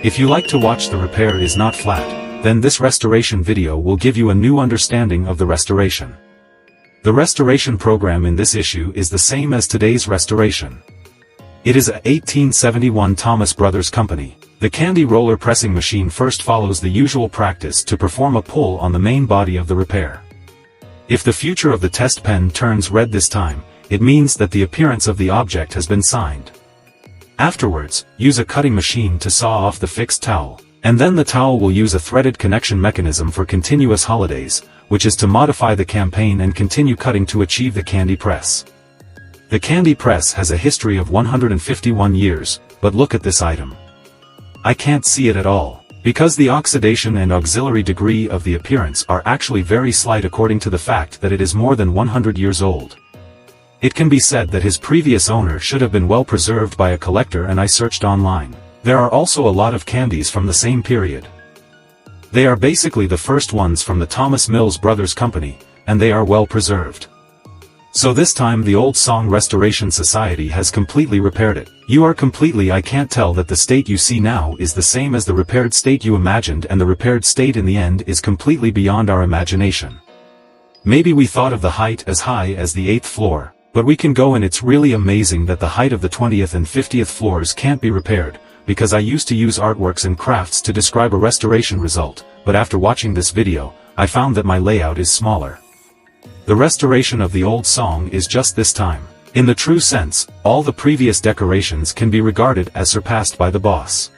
If you like to watch the repair is not flat, then this restoration video will give you a new understanding of the restoration. The restoration program in this issue is the same as today's restoration. It is a 1871 Thomas Brothers company. The candy roller pressing machine first follows the usual practice to perform a pull on the main body of the repair. If the future of the test pen turns red this time, it means that the appearance of the object has been signed. Afterwards, use a cutting machine to saw off the fixed towel, and then the towel will use a threaded connection mechanism for continuous holidays, which is to modify the campaign and continue cutting to achieve the candy press. The candy press has a history of 151 years, but look at this item. I can't see it at all, because the oxidation and auxiliary degree of the appearance are actually very slight according to the fact that it is more than 100 years old. It can be said that his previous owner should have been well preserved by a collector, and I searched online. There are also a lot of candies from the same period. They are basically the first ones from the Thomas Mills Brothers Company, and they are well preserved. So this time the Old Song Restoration Society has completely repaired it. You are completely. I can't tell that the state you see now is the same as the repaired state you imagined, and the repaired state in the end is completely beyond our imagination. Maybe we thought of the height as high as the 8th floor. But we can go, and it's really amazing that the height of the 20th and 50th floors can't be repaired, because I used to use artworks and crafts to describe a restoration result, but after watching this video, I found that my layout is smaller. The restoration of the old song is just this time. In the true sense, all the previous decorations can be regarded as surpassed by the boss.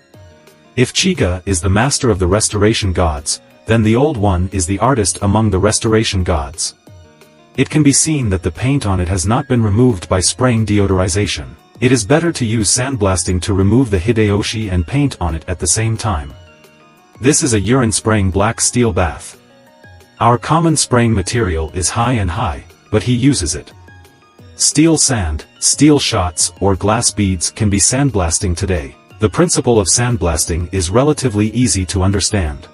If Chiga is the master of the restoration gods, then the old one is the artist among the restoration gods. It can be seen that the paint on it has not been removed by spraying deodorization. It is better to use sandblasting to remove the Hideyoshi and paint on it at the same time. This is a urine spraying black steel bath. Our common spraying material is high, but he uses it. Steel sand, steel shots, or glass beads can be sandblasting today. The principle of sandblasting is relatively easy to understand.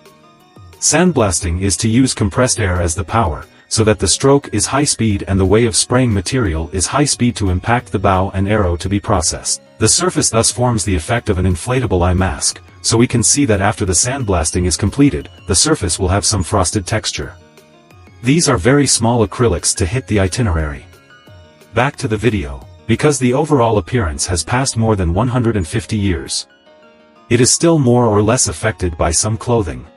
Sandblasting is to use compressed air as the power, so that the stroke is high speed and the way of spraying material is high speed to impact the bow and arrow to be processed. The surface thus forms the effect of an inflatable eye mask, so we can see that after the sandblasting is completed, the surface will have some frosted texture. These are very small acrylics to hit the itinerary. Back to the video. Because the overall appearance has passed more than 150 years. It is still more or less affected by some clothing.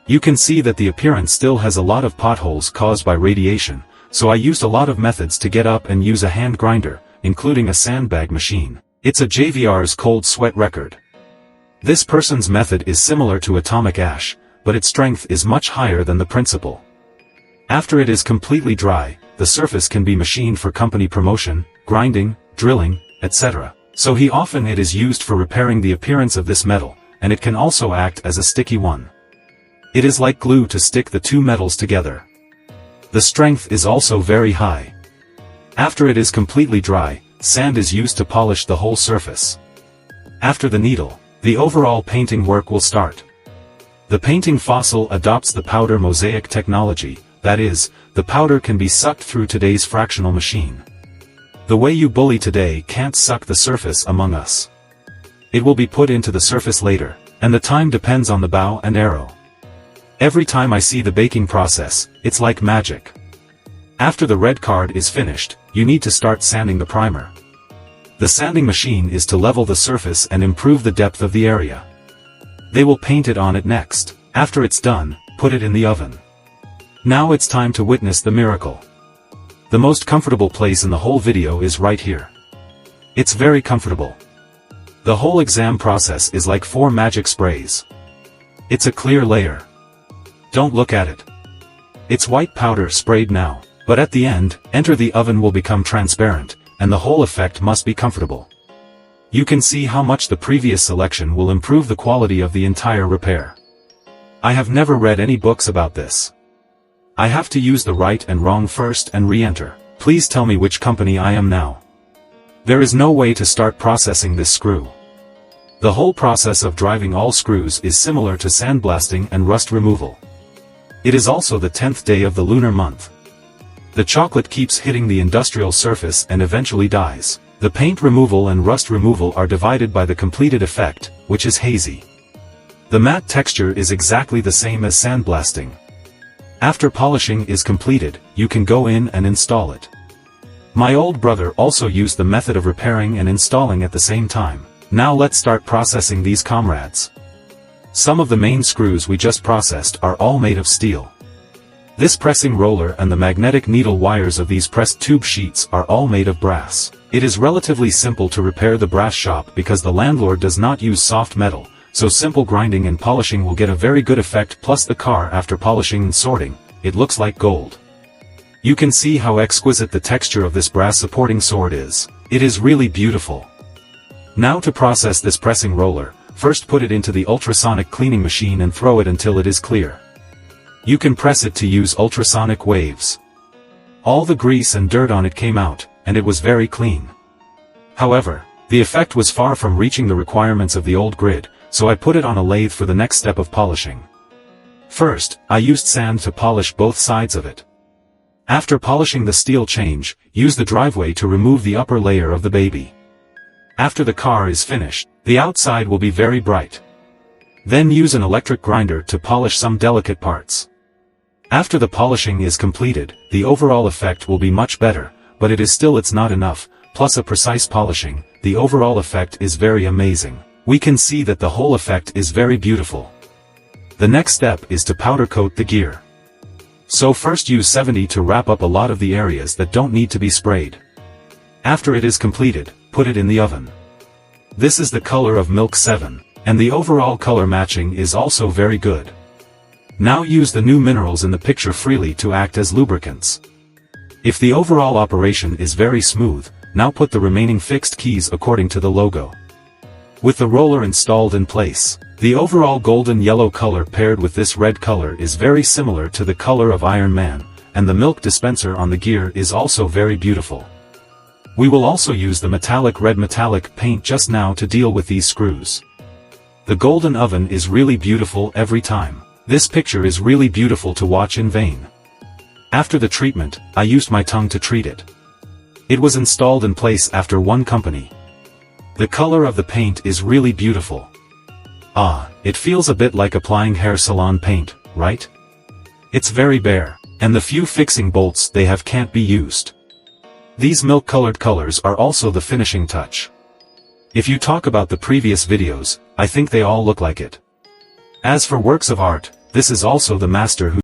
You can see that the appearance still has a lot of potholes caused by radiation, so I used a lot of methods to get up and use a hand grinder, including a sandbag machine. It's a JVR's cold sweat record. This person's method is similar to atomic ash, but its strength is much higher than the principle. After it is completely dry, the surface can be machined for company promotion, grinding, drilling, etc. So it is used for repairing the appearance of this metal, and it can also act as a sticky one. It is like glue to stick the two metals together. The strength is also very high. After it is completely dry, sand is used to polish the whole surface. After the needle, the overall painting work will start. The painting fossil adopts the powder mosaic technology, that is, the powder can be sucked through today's fractional machine. The way you bully today can't suck the surface among us. It will be put into the surface later, and the time depends on the bow and arrow. Every time I see the baking process, it's like magic. After the red card is finished, you need to start sanding the primer. The sanding machine is to level the surface and improve the depth of the area. They will paint it on it next. After it's done, put it in the oven. Now it's time to witness the miracle. The most comfortable place in the whole video is right here. It's very comfortable. The whole exam process is like 4 magic sprays. It's a clear layer. Don't look at it. It's white powder sprayed now, but at the end, enter the oven will become transparent, and the whole effect must be comfortable. You can see how much the previous selection will improve the quality of the entire repair. I have never read any books about this. I have to use the right and wrong first and re-enter. Please tell me which company I am now. There is no way to start processing this screw. The whole process of driving all screws is similar to sandblasting and rust removal. It is also the 10th day of the lunar month. The chocolate keeps hitting the industrial surface and eventually dies. The paint removal and rust removal are divided by the completed effect, which is hazy. The matte texture is exactly the same as sandblasting. After polishing is completed, you can go in and install it. My old brother also used the method of repairing and installing at the same time. Now let's start processing these comrades. Some of the main screws we just processed are all made of steel. This pressing roller and the magnetic needle wires of these pressed tube sheets are all made of brass. It is relatively simple to repair the brass shop because the landlord does not use soft metal, so simple grinding and polishing will get a very good effect, plus the car after polishing and sorting, it looks like gold. You can see how exquisite the texture of this brass supporting sword is. It is really beautiful. Now to process this pressing roller, first put it into the ultrasonic cleaning machine and throw it until it is clear. You can press it to use ultrasonic waves. All the grease and dirt on it came out, and it was very clean. However, the effect was far from reaching the requirements of the old grid, so I put it on a lathe for the next step of polishing. First, I used sand to polish both sides of it. After polishing the steel change, use the driveway to remove the upper layer of the baby. After the car is finished, the outside will be very bright. Then use an electric grinder to polish some delicate parts. After the polishing is completed, the overall effect will be much better, but it's not enough, plus a precise polishing, the overall effect is very amazing. We can see that the whole effect is very beautiful. The next step is to powder coat the gear. So first use 70 to wrap up a lot of the areas that don't need to be sprayed. After it is completed, put it in the oven. This is the color of Milk 7, and the overall color matching is also very good. Now use the new minerals in the picture freely to act as lubricants. If the overall operation is very smooth, now put the remaining fixed keys according to the logo. With the roller installed in place, the overall golden yellow color paired with this red color is very similar to the color of Iron Man, and the milk dispenser on the gear is also very beautiful. We will also use the metallic red metallic paint just now to deal with these screws. The golden oven is really beautiful every time. This picture is really beautiful to watch in vain. After the treatment, I used my tongue to treat it. It was installed in place after one company. The color of the paint is really beautiful. It feels a bit like applying hair salon paint, right? It's very bare, and the few fixing bolts they have can't be used. These milk-colored colors are also the finishing touch. If you talk about the previous videos, I think they all look like it. As for works of art, this is also the master who